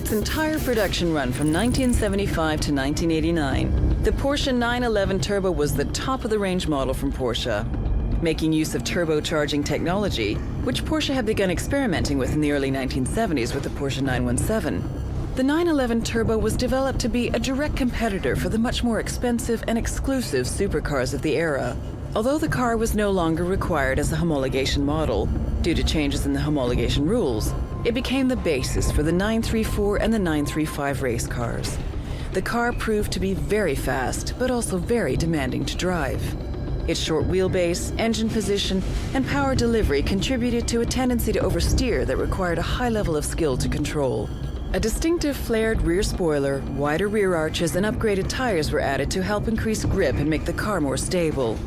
its entire production run from 1975 to 1989, the Porsche 911 Turbo was the top-of-the-range model from Porsche. Making use of turbocharging technology, which Porsche had begun experimenting with in the early 1970s with the Porsche 917, the 911 Turbo was developed to be a direct competitor for the much more expensive and exclusive supercars of the era. Although the car was no longer required as a homologation model, due to changes in the homologation rules, it became the basis for the 934 and the 935 race cars. The car proved to be very fast, but also very demanding to drive. Its short wheelbase, engine position, and power delivery contributed to a tendency to oversteer that required a high level of skill to control. A distinctive flared rear spoiler, wider rear arches, and upgraded tires were added to help increase grip and make the car more stable.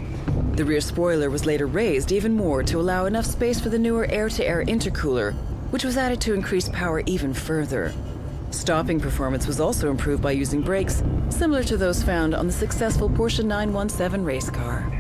The rear spoiler was later raised even more to allow enough space for the newer air-to-air intercooler, which was added to increase power even further. Stopping performance was also improved by using brakes similar to those found on the successful Porsche 917 race car.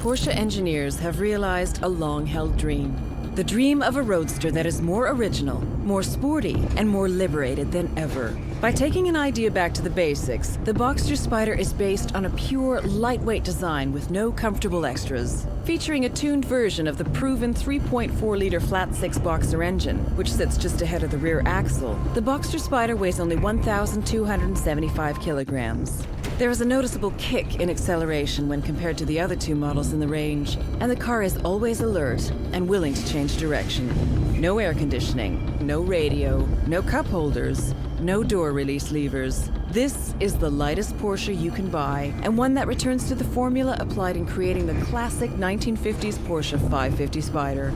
Porsche engineers have realized a long-held dream. The dream of a roadster that is more original, more sporty, and more liberated than ever. By taking an idea back to the basics, the Boxster Spyder is based on a pure, lightweight design with no comfortable extras. Featuring a tuned version of the proven 3.4-liter flat-six Boxster engine, which sits just ahead of the rear axle, the Boxster Spyder weighs only 1,275 kilograms. There is a noticeable kick in acceleration when compared to the other two models in the range, and the car is always alert and willing to change direction. No air conditioning, no radio, no cup holders, no door release levers. This is the lightest Porsche you can buy, and one that returns to the formula applied in creating the classic 1950s Porsche 550 Spyder.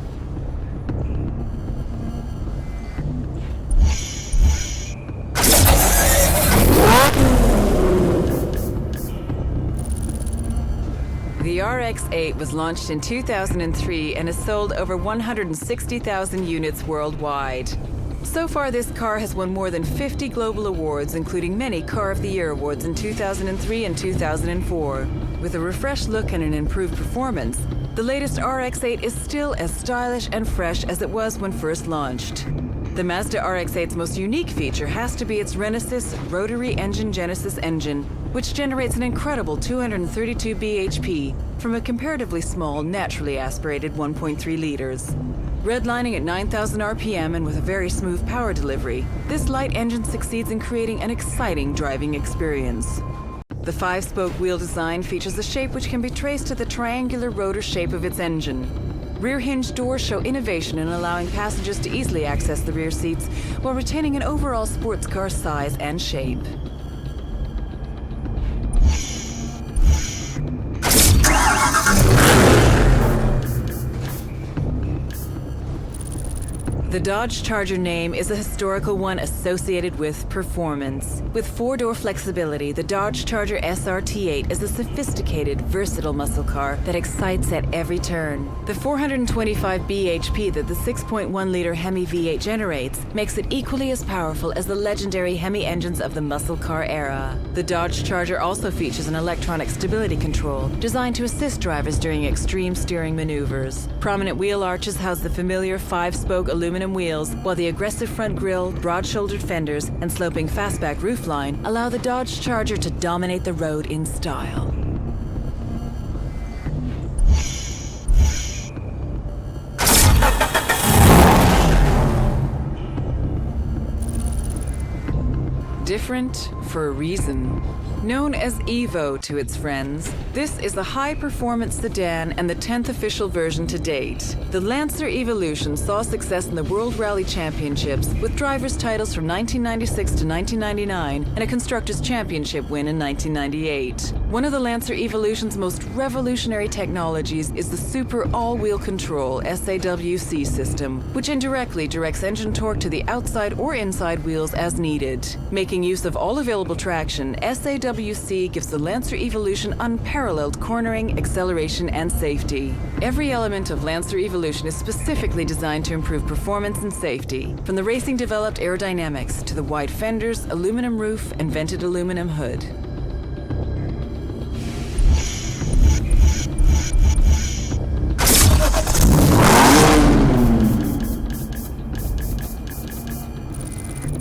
The RX-8 was launched in 2003 and has sold over 160,000 units worldwide. So far, this car has won more than 50 global awards, including many Car of the Year awards in 2003 and 2004. With a refreshed look and an improved performance, the latest RX-8 is still as stylish and fresh as it was when first launched. The Mazda RX-8's most unique feature has to be its Renesys rotary engine Genesis engine, which generates an incredible 232 bhp from a comparatively small, naturally aspirated 1.3 liters. Redlining at 9,000 RPM and with a very smooth power delivery, this light engine succeeds in creating an exciting driving experience. The five-spoke wheel design features a shape which can be traced to the triangular rotor shape of its engine. Rear hinge doors show innovation in allowing passengers to easily access the rear seats while retaining an overall sports car size and shape. The Dodge Charger name is a historical one associated with performance. With four-door flexibility, the Dodge Charger SRT8 is a sophisticated, versatile muscle car that excites at every turn. The 425 bhp that the 6.1-liter Hemi V8 generates makes it equally as powerful as the legendary Hemi engines of the muscle car era. The Dodge Charger also features an electronic stability control designed to assist drivers during extreme steering maneuvers. Prominent wheel arches house the familiar five-spoke aluminum wheels, while the aggressive front grille, broad-shouldered fenders, and sloping fastback roofline allow the Dodge Charger to dominate the road in style. Different for a reason. Known as Evo to its friends, this is a high-performance sedan and the 10th official version to date. The Lancer Evolution saw success in the World Rally Championships with drivers' titles from 1996 to 1999 and a Constructors' Championship win in 1998. One of the Lancer Evolution's most revolutionary technologies is the Super All-Wheel Control SAWC system, which indirectly directs engine torque to the outside or inside wheels as needed. Making use of all available traction, SAWC WC gives the Lancer Evolution unparalleled cornering, acceleration, and safety. Every element of Lancer Evolution is specifically designed to improve performance and safety, from the racing-developed aerodynamics to the wide fenders, aluminum roof, and vented aluminum hood.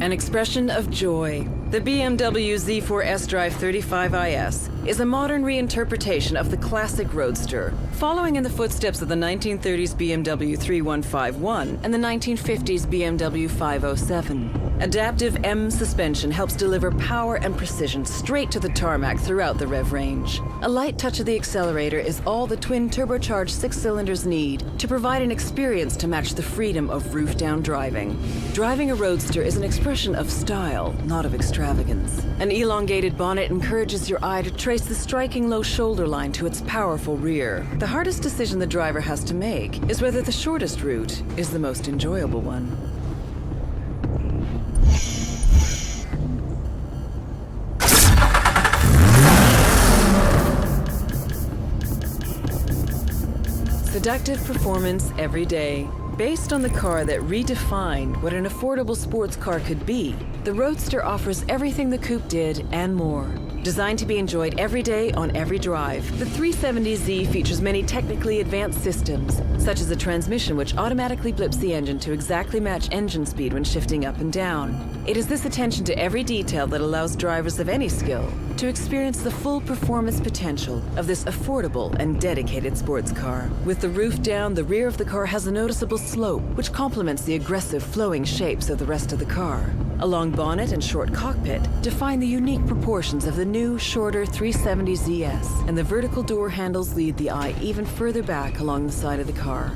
An expression of joy. The BMW Z4 S-Drive 35IS is a modern reinterpretation of the classic Roadster, following in the footsteps of the 1930s BMW 3151 and the 1950s BMW 507. Adaptive M suspension helps deliver power and precision straight to the tarmac throughout the rev range. A light touch of the accelerator is all the twin turbocharged 6 cylinders need to provide an experience to match the freedom of roof-down driving. Driving a Roadster is an expression of style, not of extravagance. An elongated bonnet encourages your eye to trace the striking low shoulder line to its powerful rear. The hardest decision the driver has to make is whether the shortest route is the most enjoyable one. Seductive performance every day. Based on the car that redefined what an affordable sports car could be, the Roadster offers everything the coupe did and more. Designed to be enjoyed every day on every drive, the 370Z features many technically advanced systems, such as a transmission which automatically blips the engine to exactly match engine speed when shifting up and down. It is this attention to every detail that allows drivers of any skill to experience the full performance potential of this affordable and dedicated sports car. With the roof down, the rear of the car has a noticeable slope, which complements the aggressive flowing shapes of the rest of the car. A long bonnet and short cockpit define the unique proportions of the new, shorter 370ZS, and the vertical door handles lead the eye even further back along the side of the car.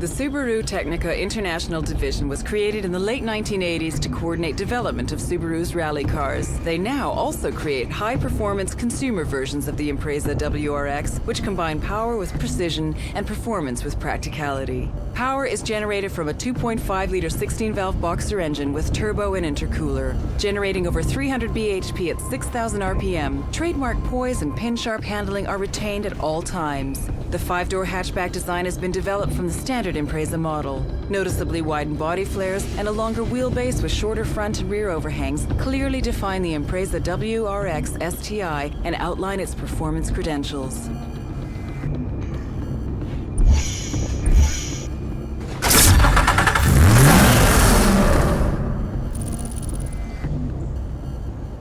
The Subaru Technica International Division was created in the late 1980s to coordinate development of Subaru's rally cars. They now also create high-performance consumer versions of the Impreza WRX, which combine power with precision and performance with practicality. Power is generated from a 2.5-liter 16-valve boxer engine with turbo and intercooler, generating over 300 bhp at 6,000 RPM. Trademark poise and pin-sharp handling are retained at all times. The 5-door hatchback design has been developed from the standard Impreza model. Noticeably widened body flares and a longer wheelbase with shorter front and rear overhangs clearly define the Impreza WRX STI and outline its performance credentials.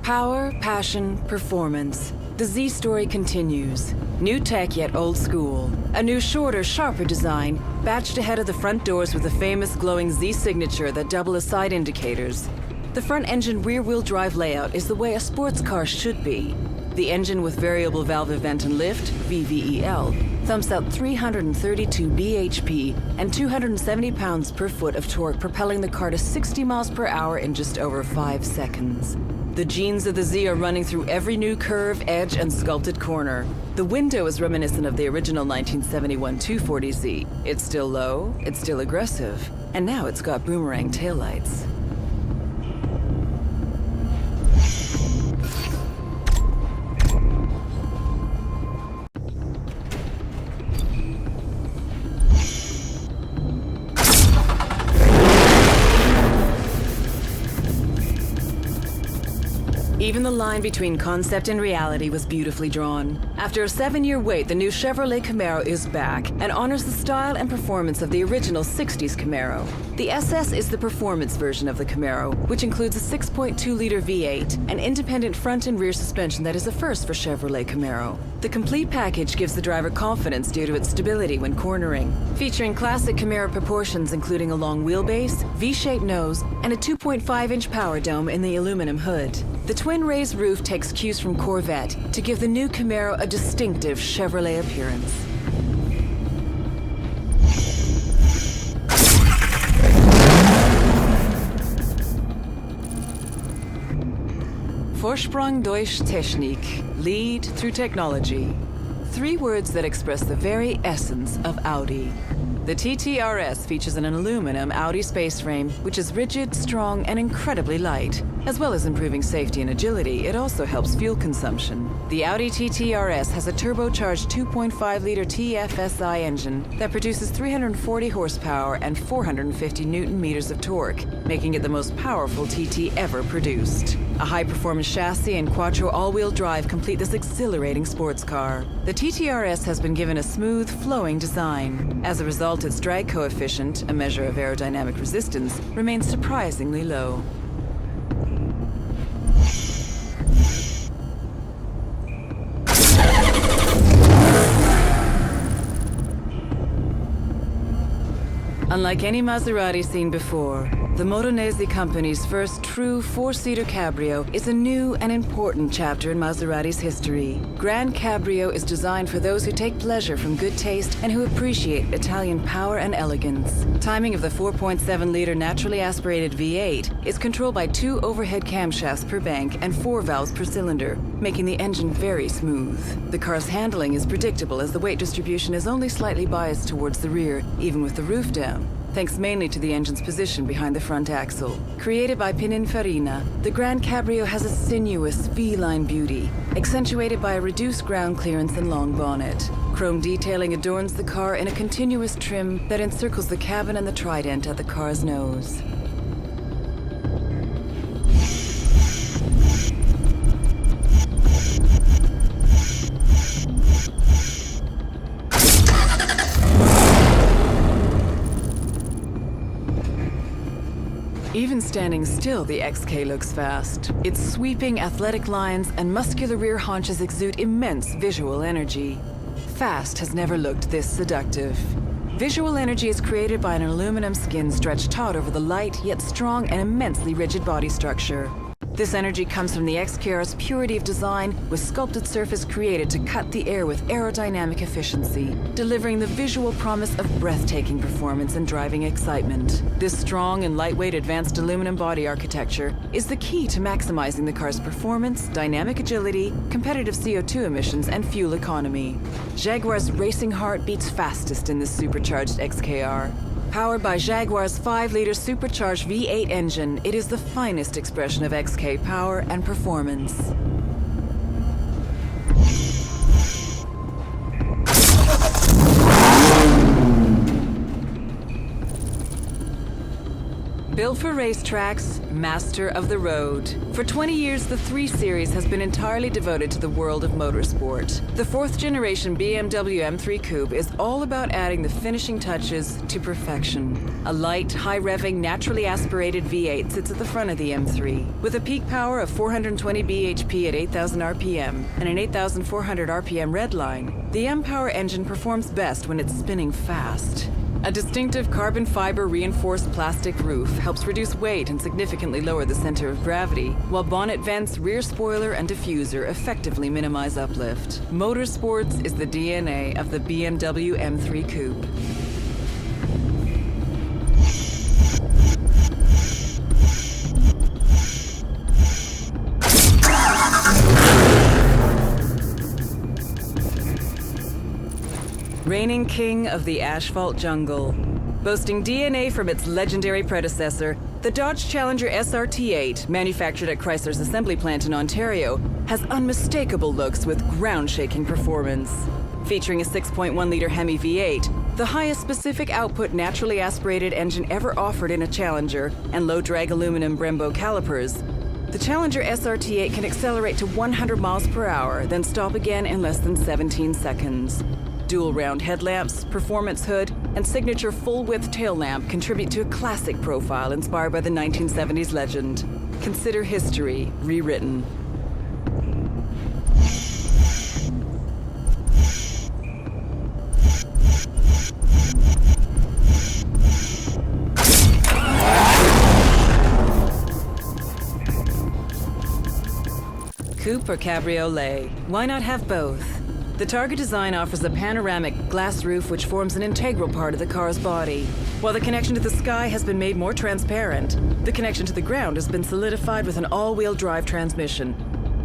Power, passion, performance. The Z story continues. New tech yet old school. A new shorter, sharper design, badged ahead of the front doors with the famous glowing Z signature that double as side indicators. The front engine rear-wheel drive layout is the way a sports car should be. The engine with variable valve event and lift, VVEL, thumps out 332 bhp and 270 pounds per foot of torque, propelling the car to 60 miles per hour in just over 5 seconds. The genes of the Z are running through every new curve, edge, and sculpted corner. The window is reminiscent of the original 1971 240Z. It's still low, it's still aggressive, and now it's got boomerang taillights. Even the line between concept and reality was beautifully drawn. After a 7-year wait, the new Chevrolet Camaro is back and honors the style and performance of the original 60s Camaro. The SS is the performance version of the Camaro, which includes a 6.2-liter V8, an independent front and rear suspension that is a first for Chevrolet Camaro. The complete package gives the driver confidence due to its stability when cornering, featuring classic Camaro proportions including a long wheelbase, V-shaped nose, and a 2.5-inch power dome in the aluminum hood. The twin raised roof takes cues from Corvette to give the new Camaro a distinctive Chevrolet appearance. Vorsprung durch Technik, lead through technology. 3 words that express the very essence of Audi. The TTRS features an aluminum Audi space frame, which is rigid, strong, and incredibly light. As well as improving safety and agility, it also helps fuel consumption. The Audi TTRS has a turbocharged 2.5-liter TFSI engine that produces 340 horsepower and 450 newton-meters of torque, making it the most powerful TT ever produced. A high-performance chassis and quattro all-wheel drive complete this exhilarating sports car. The TTRS has been given a smooth, flowing design. As a result, its drag coefficient, a measure of aerodynamic resistance, remains surprisingly low. Unlike any Maserati seen before, the Modenese company's first true four-seater cabrio is a new and important chapter in Maserati's history. Grand Cabrio is designed for those who take pleasure from good taste and who appreciate Italian power and elegance. Timing of the 4.7-liter naturally aspirated V8 is controlled by 2 overhead camshafts per bank and 4 valves per cylinder, making the engine very smooth. The car's handling is predictable as the weight distribution is only slightly biased towards the rear, even with the roof down, thanks mainly to the engine's position behind the front axle. Created by Pininfarina, the Grand Cabrio has a sinuous, V-line beauty, accentuated by a reduced ground clearance and long bonnet. Chrome detailing adorns the car in a continuous trim that encircles the cabin and the trident at the car's nose. Even standing still, the XK looks fast. Its sweeping, athletic lines and muscular rear haunches exude immense visual energy. Fast has never looked this seductive. Visual energy is created by an aluminum skin stretched taut over the light, yet strong and immensely rigid body structure. This energy comes from the XKR's purity of design, with sculpted surface created to cut the air with aerodynamic efficiency, delivering the visual promise of breathtaking performance and driving excitement. This strong and lightweight advanced aluminum body architecture is the key to maximizing the car's performance, dynamic agility, competitive CO2 emissions, and fuel economy. Jaguar's racing heart beats fastest in this supercharged XKR. Powered by Jaguar's 5-liter supercharged V8 engine, it is the finest expression of XK power and performance. Built for racetracks, master of the road. For 20 years, the 3 Series has been entirely devoted to the world of motorsport. The 4th generation BMW M3 Coupe is all about adding the finishing touches to perfection. A light, high-revving, naturally aspirated V8 sits at the front of the M3. With a peak power of 420 bhp at 8,000 RPM and an 8,400 RPM redline, the M-Power engine performs best when it's spinning fast. A distinctive carbon fiber reinforced plastic roof helps reduce weight and significantly lower the center of gravity, while bonnet vents, rear spoiler, and diffuser effectively minimize uplift. Motorsports is the DNA of the BMW M3 Coupe. Reigning king of the asphalt jungle. Boasting DNA from its legendary predecessor, the Dodge Challenger SRT8, manufactured at Chrysler's assembly plant in Ontario, has unmistakable looks with ground-shaking performance. Featuring a 6.1-liter Hemi V8, the highest specific output naturally aspirated engine ever offered in a Challenger, and low-drag aluminum Brembo calipers, the Challenger SRT8 can accelerate to 100 miles per hour, then stop again in less than 17 seconds. Dual round headlamps, performance hood, and signature full-width tail lamp contribute to a classic profile inspired by the 1970s legend. Consider history rewritten. Coupe or cabriolet? Why not have both? The Targa design offers a panoramic glass roof which forms an integral part of the car's body. While the connection to the sky has been made more transparent, the connection to the ground has been solidified with an all-wheel drive transmission.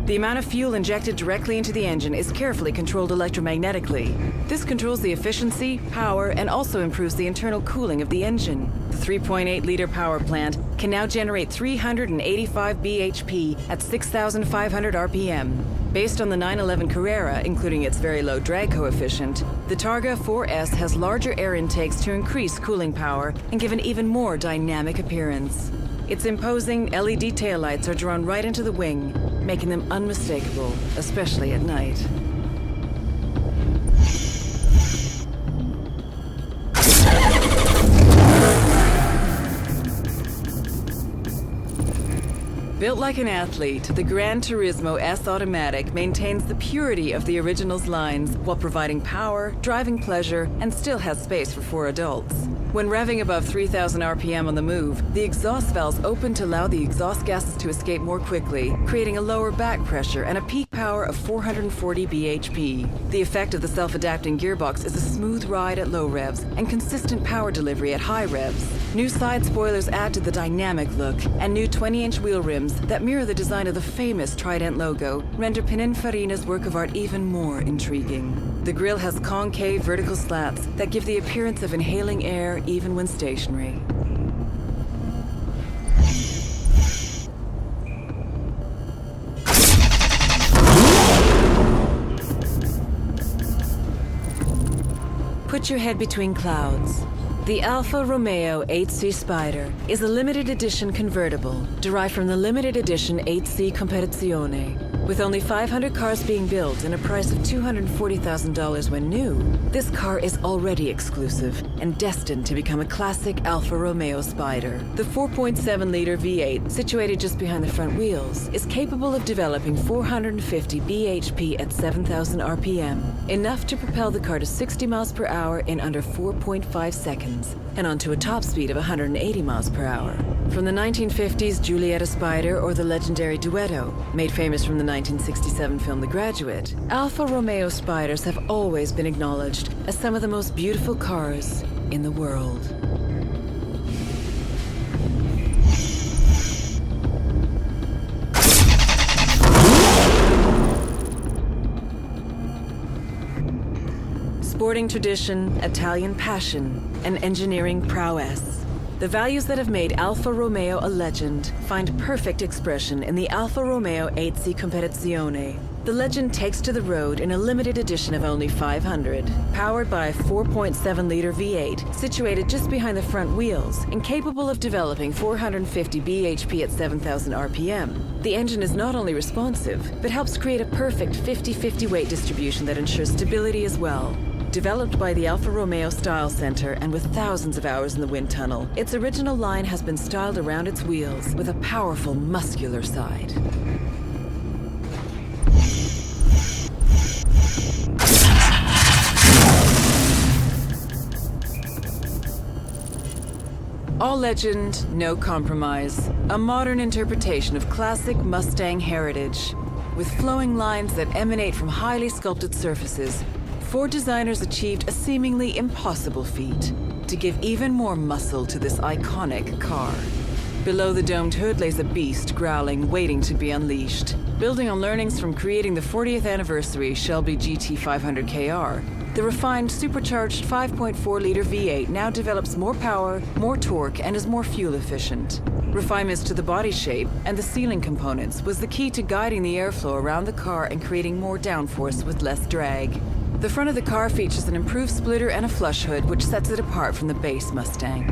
The amount of fuel injected directly into the engine is carefully controlled electromagnetically. This controls the efficiency, power, and also improves the internal cooling of the engine. The 3.8-liter power plant can now generate 385 bhp at 6,500 RPM. Based on the 911 Carrera, including its very low drag coefficient, the Targa 4S has larger air intakes to increase cooling power and give an even more dynamic appearance. Its imposing LED taillights are drawn right into the wing, making them unmistakable, especially at night. Built like an athlete, the Gran Turismo S Automatic maintains the purity of the original's lines while providing power, driving pleasure, and still has space for 4 adults. When revving above 3,000 RPM on the move, the exhaust valves open to allow the exhaust gases to escape more quickly, creating a lower back pressure and a peak power of 440 bhp. The effect of the self-adapting gearbox is a smooth ride at low revs and consistent power delivery at high revs. New side spoilers add to the dynamic look, and new 20-inch wheel rims that mirror the design of the famous Trident logo render Pininfarina's work of art even more intriguing. The grille has concave vertical slats that give the appearance of inhaling air even when stationary. Put your head between clouds. The Alfa Romeo 8C Spider is a limited edition convertible derived from the limited edition 8C Competizione. With only 500 cars being built and a price of $240,000 when new, this car is already exclusive and destined to become a classic Alfa Romeo Spider. The 4.7-liter V8, situated just behind the front wheels, is capable of developing 450 bhp at 7,000 RPM, enough to propel the car to 60 miles per hour in under 4.5 seconds, and onto a top speed of 180 miles per hour. From the 1950s Giulietta Spider or the legendary Duetto, made famous from the 1967 film The Graduate, Alfa Romeo Spiders have always been acknowledged as some of the most beautiful cars in the world. Sporting tradition, Italian passion, and engineering prowess. The values that have made Alfa Romeo a legend find perfect expression in the Alfa Romeo 8C Competizione. The legend takes to the road in a limited edition of only 500, powered by a 4.7-liter V8 situated just behind the front wheels and capable of developing 450 bhp at 7,000 RPM. The engine is not only responsive, but helps create a perfect 50-50 weight distribution that ensures stability as well. Developed by the Alfa Romeo Style Center and with thousands of hours in the wind tunnel, its original line has been styled around its wheels with a powerful, muscular side. All legend, no compromise. A modern interpretation of classic Mustang heritage. With flowing lines that emanate from highly sculpted surfaces, Ford designers achieved a seemingly impossible feat: to give even more muscle to this iconic car. Below the domed hood lays a beast growling, waiting to be unleashed. Building on learnings from creating the 40th anniversary Shelby GT 500 KR, the refined supercharged 5.4-liter V8 now develops more power, more torque, and is more fuel efficient. Refinements to the body shape and the sealing components was the key to guiding the airflow around the car and creating more downforce with less drag. The front of the car features an improved splitter and a flush hood, which sets it apart from the base Mustang.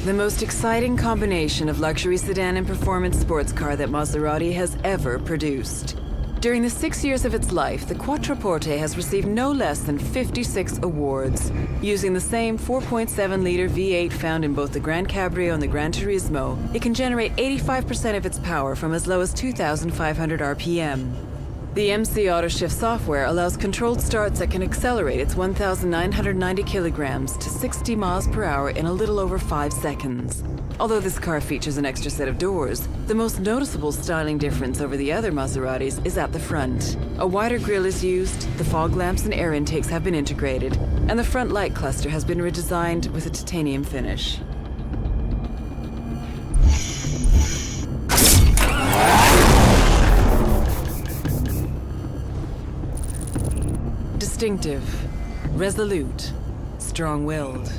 The most exciting combination of luxury sedan and performance sports car that Maserati has ever produced. During the 6 years of its life, the Quattroporte has received no less than 56 awards. Using the same 4.7-liter V8 found in both the Grand Cabrio and the Gran Turismo, it can generate 85% of its power from as low as 2,500 RPM. The MC AutoShift software allows controlled starts that can accelerate its 1,990 kilograms to 60 miles per hour in a little over 5 seconds. Although this car features an extra set of doors, the most noticeable styling difference over the other Maseratis is at the front. A wider grille is used, the fog lamps and air intakes have been integrated, and the front light cluster has been redesigned with a titanium finish. Distinctive, resolute, strong-willed.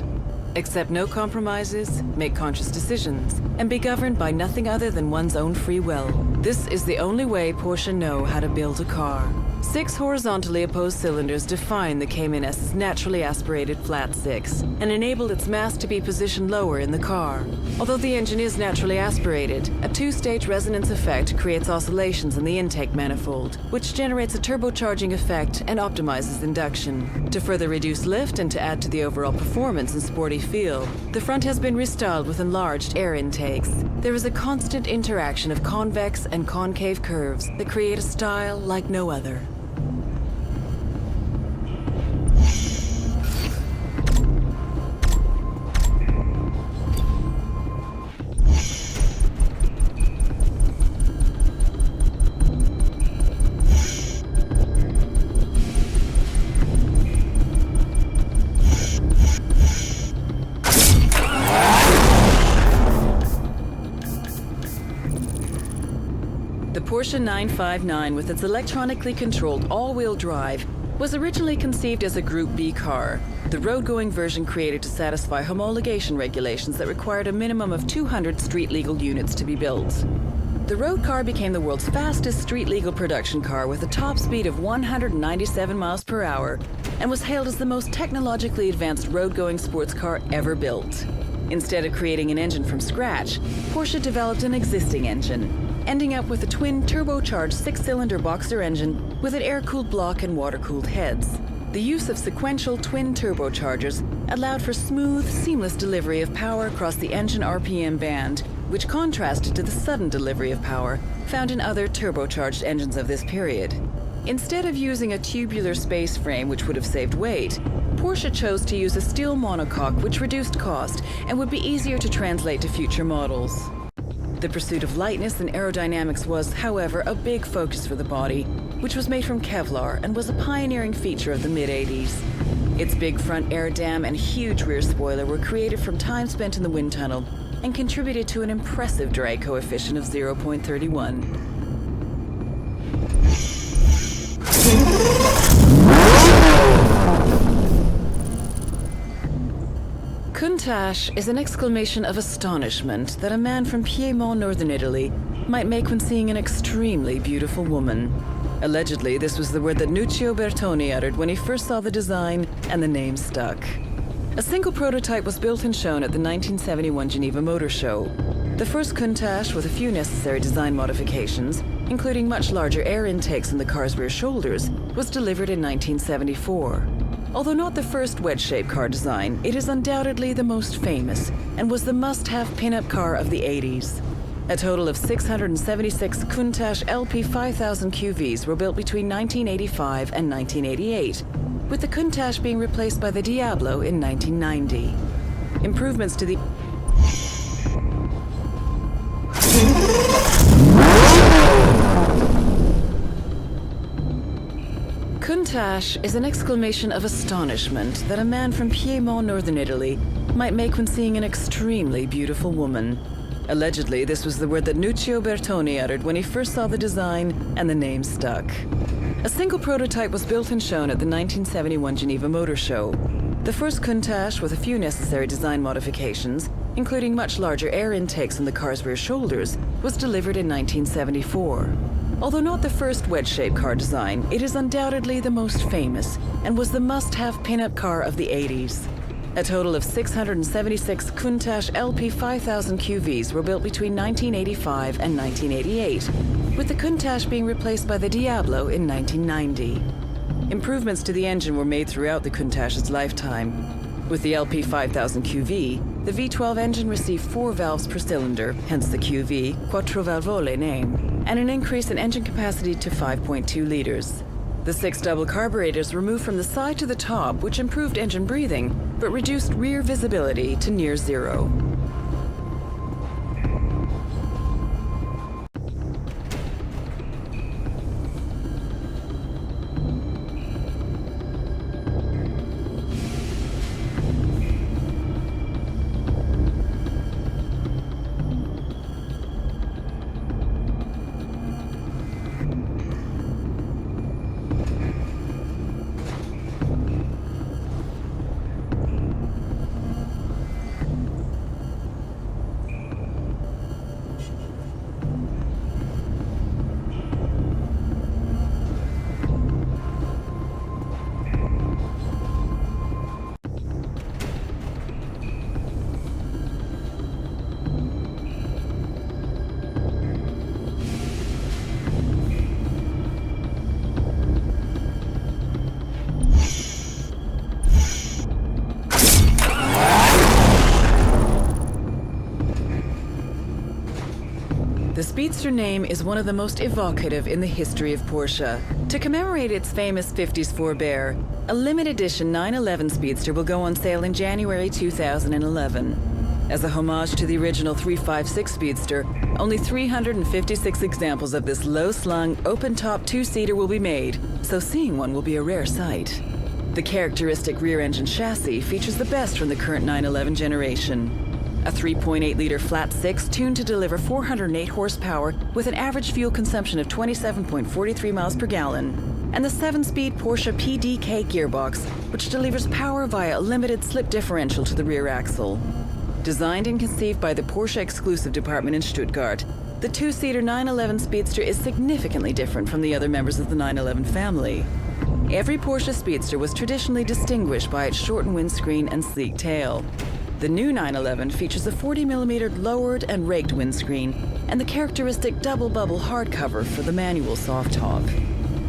Accept no compromises, make conscious decisions, and be governed by nothing other than one's own free will. This is the only way Porsche know how to build a car. 6 horizontally opposed cylinders define the Cayman-S's naturally aspirated flat 6 and enabled its mass to be positioned lower in the car. Although the engine is naturally aspirated, a 2-stage resonance effect creates oscillations in the intake manifold, which generates a turbocharging effect and optimizes induction. To further reduce lift and to add to the overall performance and sporty feel, the front has been restyled with enlarged air intakes. There is a constant interaction of convex and concave curves that create a style like no other. The Porsche 959, with its electronically controlled all-wheel drive, was originally conceived as a Group B car, the road-going version created to satisfy homologation regulations that required a minimum of 200 street-legal units to be built. The road car became the world's fastest street-legal production car with a top speed of 197 miles per hour and was hailed as the most technologically advanced road-going sports car ever built. Instead of creating an engine from scratch, Porsche developed an existing engine, ending up with a twin turbocharged 6-cylinder boxer engine with an air-cooled block and water-cooled heads. The use of sequential twin turbochargers allowed for smooth, seamless delivery of power across the engine RPM band, which contrasted to the sudden delivery of power found in other turbocharged engines of this period. Instead of using a tubular space frame, which would have saved weight, Porsche chose to use a steel monocoque, which reduced cost and would be easier to translate to future models. The pursuit of lightness and aerodynamics was, however, a big focus for the body, which was made from Kevlar and was a pioneering feature of the mid-80s. Its big front air dam and huge rear spoiler were created from time spent in the wind tunnel and contributed to an impressive drag coefficient of 0.31. Countach is an exclamation of astonishment that a man from Piedmont, northern Italy, might make when seeing an extremely beautiful woman. Allegedly, this was the word that Nuccio Bertoni uttered when he first saw the design, and the name stuck. A single prototype was built and shown at the 1971 Geneva Motor Show. The first Countach, with a few necessary design modifications, including much larger air intakes in the car's rear shoulders, was delivered in 1974. Although not the first wedge-shaped car design, it is undoubtedly the most famous and was the must-have pin-up car of the 80s. A total of 676 Countach LP 5000 QVs were built between 1985 and 1988, with the Countach being replaced by the Diablo in 1990. Improvements to the Countach is an exclamation of astonishment that a man from Piedmont, northern Italy, might make when seeing an extremely beautiful woman. Allegedly, this was the word that Nuccio Bertoni uttered when he first saw the design, and the name stuck. A single prototype was built and shown at the 1971 Geneva Motor Show. The first Countach, with a few necessary design modifications, including much larger air intakes in the car's rear shoulders, was delivered in 1974. Although not the first wedge-shaped car design, it is undoubtedly the most famous and was the must-have pin-up car of the 80s. A total of 676 Countach LP 5000 QVs were built between 1985 and 1988, with the Countach being replaced by the Diablo in 1990. Improvements to the engine were made throughout the Countach's lifetime. With the LP 5000 QV, the V12 engine received 4 valves per cylinder, hence the QV Quattro Valvole name, and an increase in engine capacity to 5.2 liters. The 6 double carburetors were moved from the side to the top, which improved engine breathing, but reduced rear visibility to near zero. The Speedster name is one of the most evocative in the history of Porsche. To commemorate its famous 50s forebear, a limited edition 911 Speedster will go on sale in January 2011. As a homage to the original 356 Speedster, only 356 examples of this low-slung, open-top two-seater will be made, so seeing one will be a rare sight. The characteristic rear-engine chassis features the best from the current 911 generation. A 3.8-liter flat-six tuned to deliver 408 horsepower with an average fuel consumption of 27.43 miles per gallon. And the 7-speed Porsche PDK gearbox, which delivers power via a limited slip differential to the rear axle. Designed and conceived by the Porsche exclusive department in Stuttgart, the two-seater 911 Speedster is significantly different from the other members of the 911 family. Every Porsche Speedster was traditionally distinguished by its shortened windscreen and sleek tail. The new 911 features a 40mm lowered and raked windscreen and the characteristic double-bubble hardcover for the manual soft top.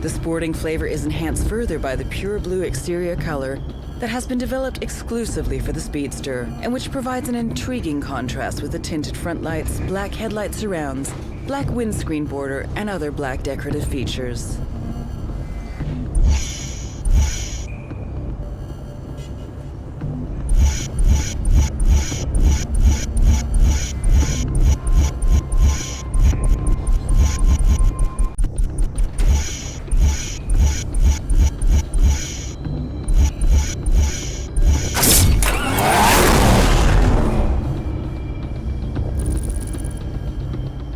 The sporting flavor is enhanced further by the pure blue exterior color that has been developed exclusively for the Speedster and which provides an intriguing contrast with the tinted front lights, black headlight surrounds, black windscreen border, and other black decorative features.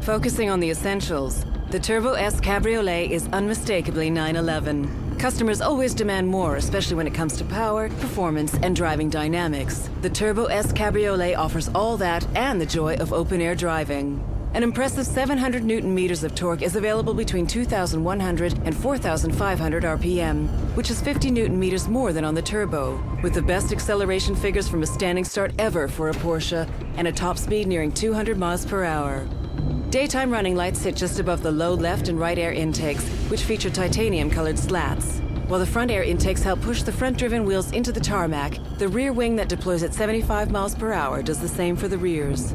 Focusing on the essentials, the Turbo S Cabriolet is unmistakably 911. Customers always demand more, especially when it comes to power, performance, and driving dynamics. The Turbo S Cabriolet offers all that and the joy of open-air driving. An impressive 700 Newton-meters of torque is available between 2,100 and 4,500 RPM, which is 50 Newton-meters more than on the Turbo, with the best acceleration figures from a standing start ever for a Porsche and a top speed nearing 200 miles per hour. Daytime running lights sit just above the low left and right air intakes, which feature titanium-colored slats. While the front air intakes help push the front-driven wheels into the tarmac, the rear wing that deploys at 75 miles per hour does the same for the rears.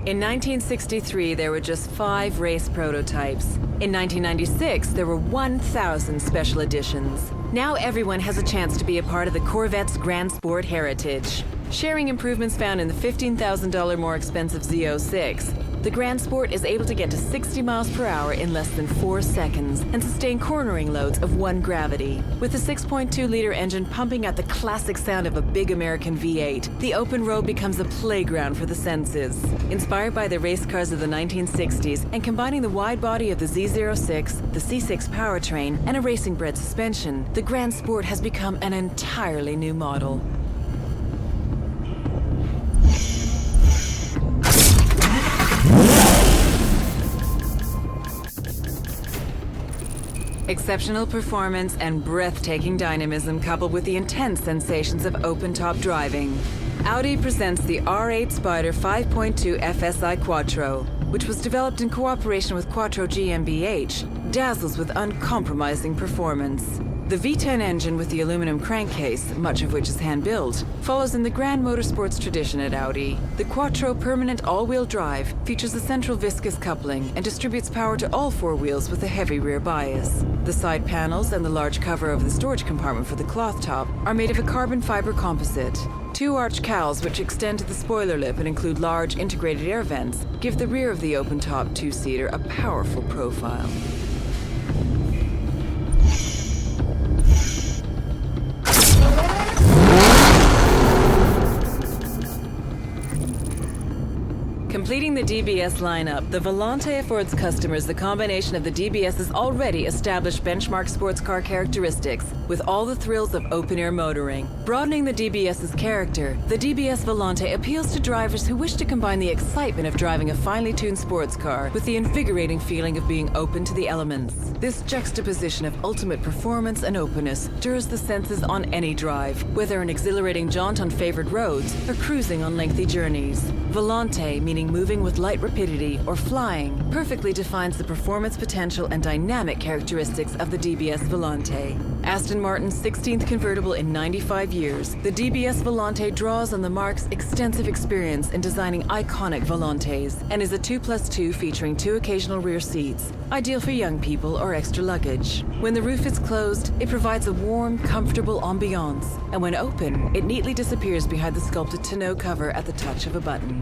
In 1963, there were just 5 race prototypes. In 1996, there were 1,000 special editions. Now everyone has a chance to be a part of the Corvette's Grand Sport heritage. Sharing improvements found in the $15,000 more expensive Z06, the Grand Sport is able to get to 60 miles per hour in less than 4 seconds and sustain cornering loads of 1 gravity. With the 6.2-liter engine pumping out the classic sound of a big American V8, the open road becomes a playground for the senses. Inspired by the race cars of the 1960s and combining the wide body of the Z06, the C6 powertrain, and a racing-bred suspension, the Grand Sport has become an entirely new model. Exceptional performance and breathtaking dynamism coupled with the intense sensations of open-top driving. Audi presents the R8 Spider 5.2 FSI Quattro, which was developed in cooperation with Quattro GmbH, dazzles with uncompromising performance. The V10 engine with the aluminum crankcase, much of which is hand-built, follows in the grand motorsports tradition at Audi. The Quattro permanent all-wheel drive features a central viscous coupling and distributes power to all four wheels with a heavy rear bias. The side panels and the large cover over the storage compartment for the cloth top are made of a carbon fiber composite. Two arch cowls, which extend to the spoiler lip and include large integrated air vents, give the rear of the open-top two-seater a powerful profile. Completing the DBS lineup, the Volante affords customers the combination of the DBS's already established benchmark sports car characteristics with all the thrills of open-air motoring. Broadening the DBS's character, the DBS Volante appeals to drivers who wish to combine the excitement of driving a finely tuned sports car with the invigorating feeling of being open to the elements. This juxtaposition of ultimate performance and openness stirs the senses on any drive, whether an exhilarating jaunt on favored roads or cruising on lengthy journeys. Volante, meaning moving with light rapidity or flying, perfectly defines the performance potential and dynamic characteristics of the DBS Volante. Aston Martin's 16th convertible in 95 years, the DBS Volante draws on the marque's extensive experience in designing iconic Volantes and is a 2+2 featuring 2 occasional rear seats, ideal for young people or extra luggage. When the roof is closed, it provides a warm, comfortable ambiance, and when open, it neatly disappears behind the sculpted tonneau cover at the touch of a button.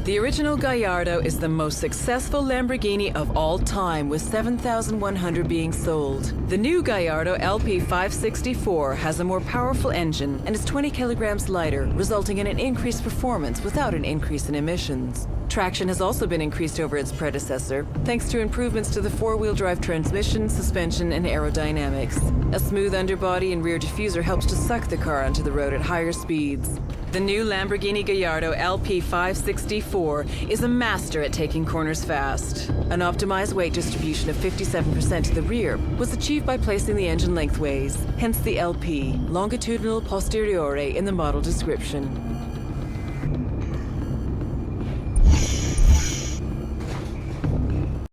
The original Gallardo is the most successful Lamborghini of all time, with 7,100 being sold. The new Gallardo LP 564 has a more powerful engine and is 20 kilograms lighter, resulting in an increased performance without an increase in emissions. Traction has also been increased over its predecessor, thanks to improvements to the four-wheel drive transmission, suspension, and aerodynamics. A smooth underbody and rear diffuser helps to suck the car onto the road at higher speeds. The new Lamborghini Gallardo LP 564 is a master at taking corners fast. An optimized weight distribution of 57% to the rear was achieved by placing the engine lengthways, hence the LP, longitudinal posteriore, in the model description.